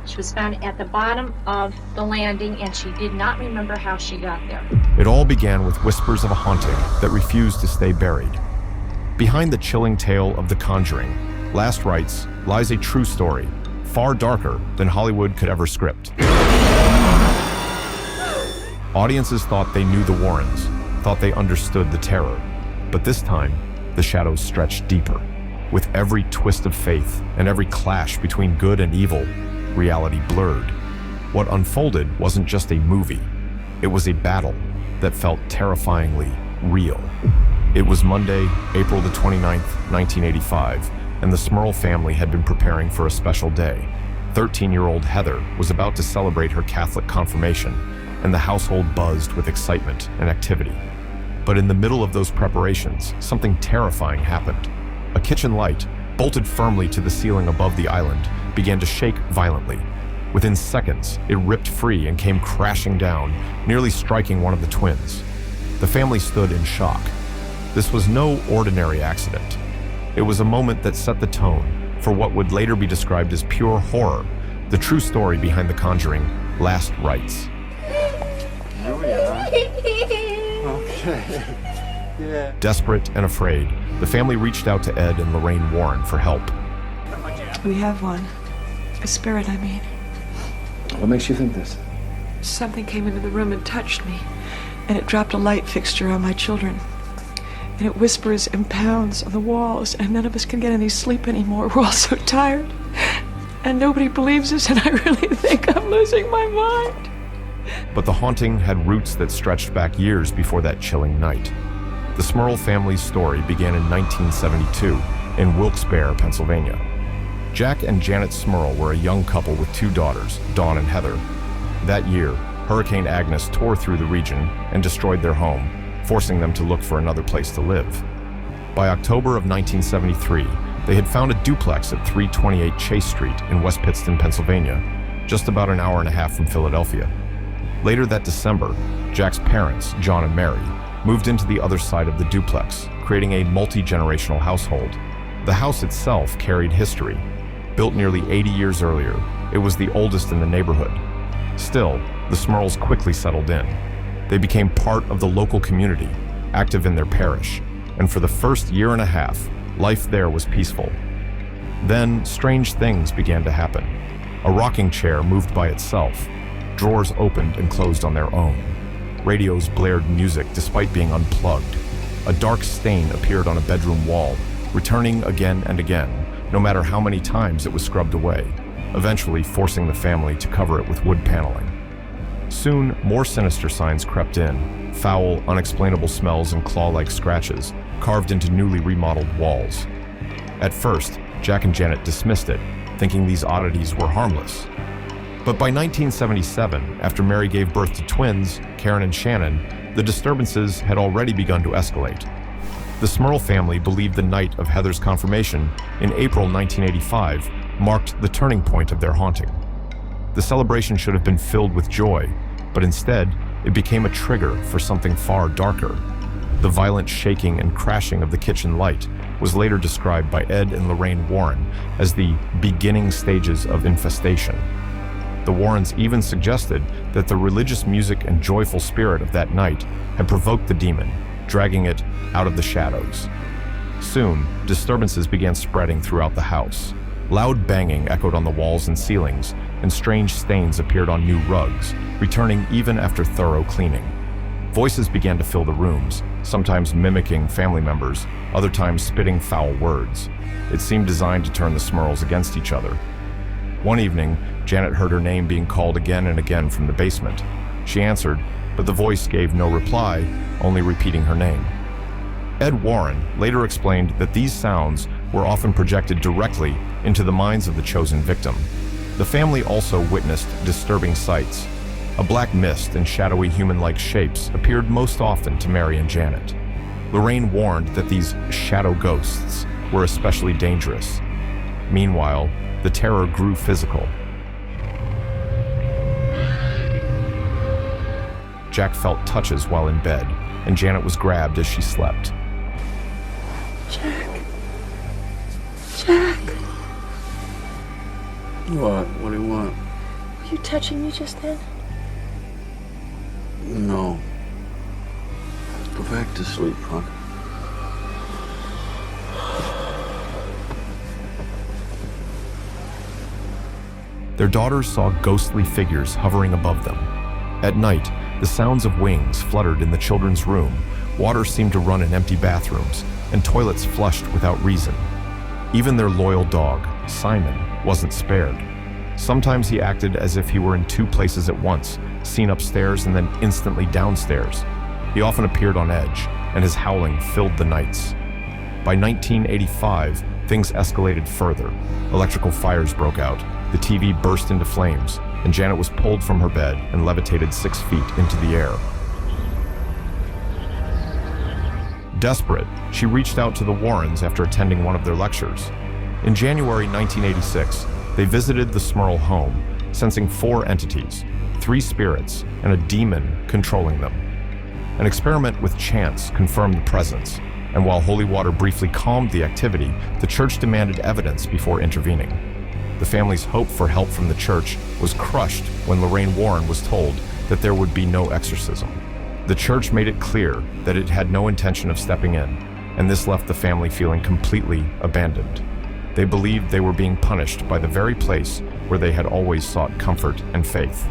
She was found at the bottom of the landing, and she did not remember how she got there. It all began with whispers of a haunting that refused to stay buried. Behind the chilling tale of The Conjuring, Last Rites, lies a true story, far darker than Hollywood could ever script. Audiences thought they knew the Warrens, thought they understood the terror. But this time, the shadows stretched deeper. With every twist of faith and every clash between good and evil, reality blurred. What unfolded wasn't just a movie. It was a battle that felt terrifyingly real. It was Monday, April the 29th, 1985, and the Smurl family had been preparing for a special day. 13-year-old Heather was about to celebrate her Catholic confirmation, and the household buzzed with excitement and activity. But in the middle of those preparations, something terrifying happened. A kitchen light, bolted firmly to the ceiling above the island, began to shake violently. Within seconds, it ripped free and came crashing down, nearly striking one of the twins. The family stood in shock. This was no ordinary accident. It was a moment that set the tone for what would later be described as pure horror, the true story behind The Conjuring, Last Rites. Here we are. Okay. Yeah. Desperate and afraid, the family reached out to Ed and Lorraine Warren for help. We have one. A spirit, I mean. What makes you think this? Something came into the room and touched me, and it dropped a light fixture on my children. And it whispers and pounds on the walls, and none of us can get any sleep anymore. We're all so tired. And nobody believes us, and I really think I'm losing my mind. But the haunting had roots that stretched back years before that chilling night. The Smurl family's story began in 1972 in Wilkes-Barre, Pennsylvania. Jack and Janet Smurl were a young couple with 2 daughters, Dawn and Heather. That year, Hurricane Agnes tore through the region and destroyed their home, forcing them to look for another place to live. By October of 1973, they had found a duplex at 328 Chase Street in West Pittston, Pennsylvania, just about an hour and a half from Philadelphia. Later that December, Jack's parents, John and Mary, moved into the other side of the duplex, creating a multi-generational household. The house itself carried history. Built nearly 80 years earlier, it was the oldest in the neighborhood. Still, the Smurls quickly settled in. They became part of the local community, active in their parish, and for the first year and a half, life there was peaceful. Then, strange things began to happen. A rocking chair moved by itself. Drawers opened and closed on their own. Radios blared music despite being unplugged. A dark stain appeared on a bedroom wall, returning again and again, no matter how many times it was scrubbed away, eventually forcing the family to cover it with wood paneling. Soon, more sinister signs crept in, foul, unexplainable smells and claw-like scratches carved into newly remodeled walls. At first, Jack and Janet dismissed it, thinking these oddities were harmless. But by 1977, after Mary gave birth to twins, Karen and Shannon, the disturbances had already begun to escalate. The Smurl family believed the night of Heather's confirmation in April 1985 marked the turning point of their haunting. The celebration should have been filled with joy, but instead, it became a trigger for something far darker. The violent shaking and crashing of the kitchen light was later described by Ed and Lorraine Warren as the beginning stages of infestation. The Warrens even suggested that the religious music and joyful spirit of that night had provoked the demon, dragging it out of the shadows. Soon, disturbances began spreading throughout the house. Loud banging echoed on the walls and ceilings, and strange stains appeared on new rugs, returning even after thorough cleaning. Voices began to fill the rooms, sometimes mimicking family members, other times spitting foul words. It seemed designed to turn the Smurls against each other. One evening, Janet heard her name being called again and again from the basement. She answered, but the voice gave no reply, only repeating her name. Ed Warren later explained that these sounds were often projected directly into the minds of the chosen victim. The family also witnessed disturbing sights. A black mist and shadowy human-like shapes appeared most often to Mary and Janet. Lorraine warned that these shadow ghosts were especially dangerous. Meanwhile, the terror grew physical. Jack felt touches while in bed, and Janet was grabbed as she slept. Jack. Jack. What? What do you want? Were you touching me just then? No. Go back to sleep, hon. Their daughters saw ghostly figures hovering above them. At night, the sounds of wings fluttered in the children's room, water seemed to run in empty bathrooms, and toilets flushed without reason. Even their loyal dog, Simon, wasn't spared. Sometimes he acted as if he were in two places at once, seen upstairs and then instantly downstairs. He often appeared on edge, and his howling filled the nights. By 1985, things escalated further. Electrical fires broke out, the TV burst into flames, and Janet was pulled from her bed and levitated 6 feet into the air. Desperate, she reached out to the Warrens after attending one of their lectures. In January 1986, they visited the Smurl home, sensing 4 entities, 3 spirits, and a demon controlling them. An experiment with chance confirmed the presence, and while holy water briefly calmed the activity, the church demanded evidence before intervening. The family's hope for help from the church was crushed when Lorraine Warren was told that there would be no exorcism. The church made it clear that it had no intention of stepping in, and this left the family feeling completely abandoned. They believed they were being punished by the very place where they had always sought comfort and faith.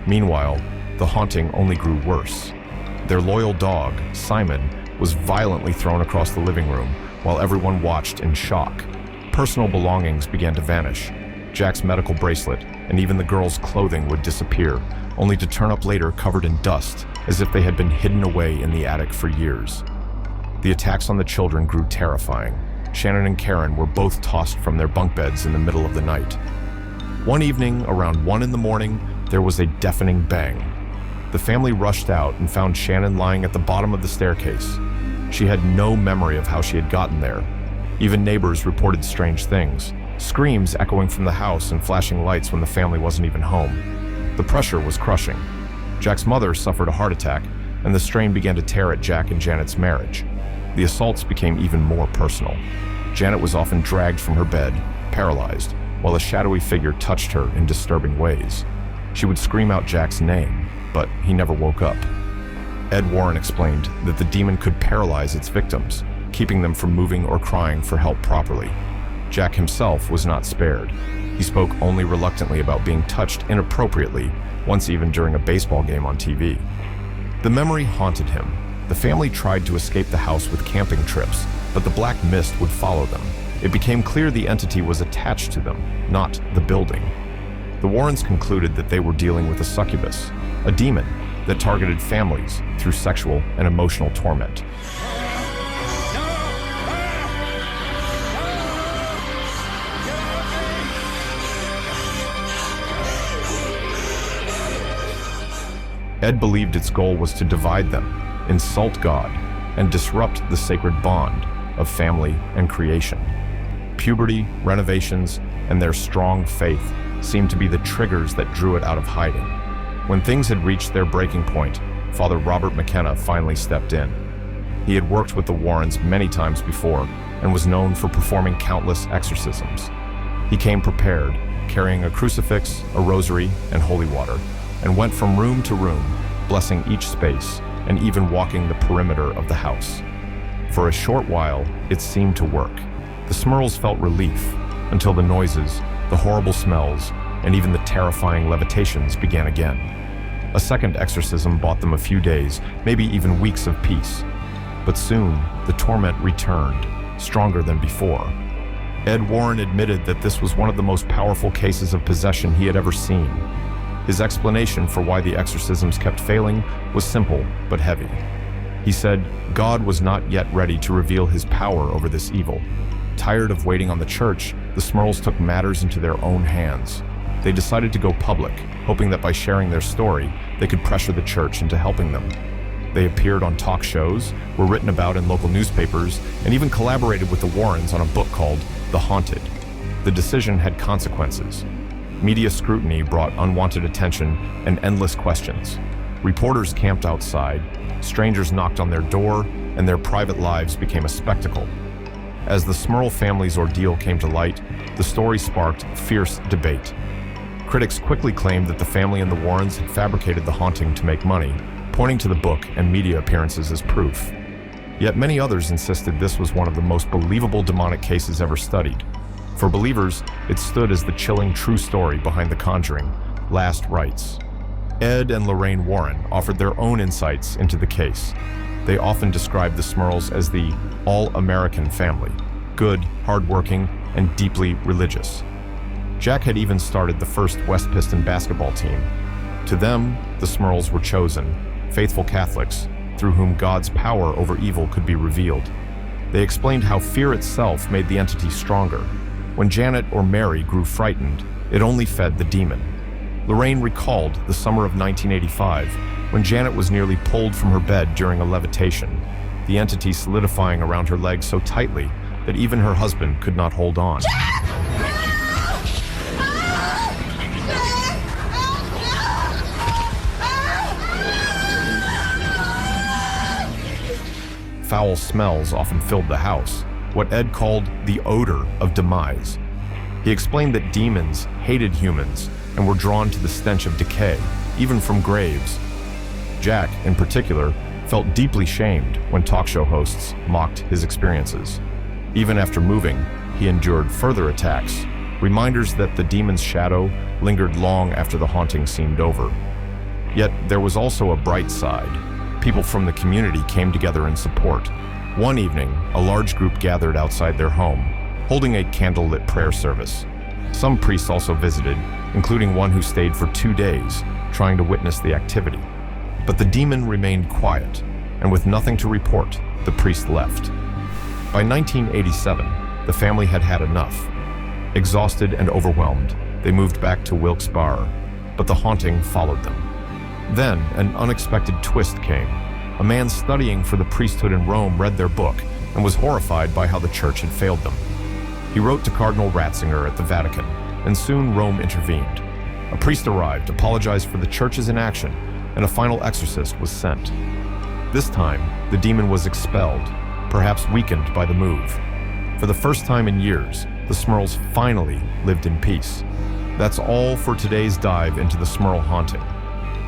Meanwhile, the haunting only grew worse. Their loyal dog, Simon, was violently thrown across the living room while everyone watched in shock. Personal belongings began to vanish. Jack's medical bracelet and even the girls' clothing would disappear, only to turn up later covered in dust, as if they had been hidden away in the attic for years. The attacks on the children grew terrifying. Shannon and Karen were both tossed from their bunk beds in the middle of the night. One evening, around 1 a.m, there was a deafening bang. The family rushed out and found Shannon lying at the bottom of the staircase. She had no memory of how she had gotten there. Even neighbors reported strange things, screams echoing from the house and flashing lights when the family wasn't even home. The pressure was crushing. Jack's mother suffered a heart attack, and the strain began to tear at Jack and Janet's marriage. The assaults became even more personal. Janet was often dragged from her bed, paralyzed, while a shadowy figure touched her in disturbing ways. She would scream out Jack's name, but he never woke up. Ed Warren explained that the demon could paralyze its victims, keeping them from moving or crying for help properly. Jack himself was not spared. He spoke only reluctantly about being touched inappropriately, once even during a baseball game on TV. The memory haunted him. The family tried to escape the house with camping trips, but the black mist would follow them. It became clear the entity was attached to them, not the building. The Warrens concluded that they were dealing with a succubus, a demon that targeted families through sexual and emotional torment. Ed believed its goal was to divide them, insult God, and disrupt the sacred bond of family and creation. Puberty, renovations, and their strong faith seemed to be the triggers that drew it out of hiding. When things had reached their breaking point, Father Robert McKenna finally stepped in. He had worked with the Warrens many times before and was known for performing countless exorcisms. He came prepared, carrying a crucifix, a rosary, and holy water, and went from room to room, blessing each space and even walking the perimeter of the house. For a short while, it seemed to work. The Smurls felt relief until the noises, the horrible smells, and even the terrifying levitations began again. A second exorcism bought them a few days, maybe even weeks of peace. But soon, the torment returned, stronger than before. Ed Warren admitted that this was one of the most powerful cases of possession he had ever seen. His explanation for why the exorcisms kept failing was simple but heavy. He said God was not yet ready to reveal his power over this evil. Tired of waiting on the church, the Smurls took matters into their own hands. They decided to go public, hoping that by sharing their story, they could pressure the church into helping them. They appeared on talk shows, were written about in local newspapers, and even collaborated with the Warrens on a book called The Haunted. The decision had consequences. Media scrutiny brought unwanted attention and endless questions. Reporters camped outside, strangers knocked on their door, and their private lives became a spectacle. As the Smurl family's ordeal came to light, the story sparked fierce debate. Critics quickly claimed that the family and the Warrens had fabricated the haunting to make money, pointing to the book and media appearances as proof. Yet many others insisted this was one of the most believable demonic cases ever studied. For believers, it stood as the chilling true story behind The Conjuring, Last Rites. Ed and Lorraine Warren offered their own insights into the case. They often described the Smurls as the all-American family, good, hardworking, and deeply religious. Jack had even started the first West Piston basketball team. To them, the Smurls were chosen, faithful Catholics, through whom God's power over evil could be revealed. They explained how fear itself made the entity stronger. When Janet or Mary grew frightened, it only fed the demon. Lorraine recalled the summer of 1985, when Janet was nearly pulled from her bed during a levitation, the entity solidifying around her legs so tightly that even her husband could not hold on. Foul smells often filled the house, what Ed called the odor of demise. He explained that demons hated humans and were drawn to the stench of decay, even from graves. Jack, in particular, felt deeply shamed when talk show hosts mocked his experiences. Even after moving, he endured further attacks, reminders that the demon's shadow lingered long after the haunting seemed over. Yet there was also a bright side. People from the community came together in support. One evening, a large group gathered outside their home, holding a candlelit prayer service. Some priests also visited, including one who stayed for 2 days, trying to witness the activity. But the demon remained quiet, and with nothing to report, the priest left. By 1987, the family had had enough. Exhausted and overwhelmed, they moved back to Wilkes-Barre, but the haunting followed them. Then, an unexpected twist came. A man studying for the priesthood in Rome read their book and was horrified by how the church had failed them. He wrote to Cardinal Ratzinger at the Vatican, and soon Rome intervened. A priest arrived, apologized for the church's inaction, and a final exorcist was sent. This time, the demon was expelled, perhaps weakened by the move. For the first time in years, the Smurls finally lived in peace. That's all for today's dive into the Smurl haunting.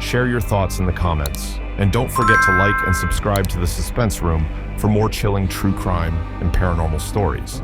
Share your thoughts in the comments, and don't forget to like and subscribe to the Suspense Room for more chilling true crime and paranormal stories.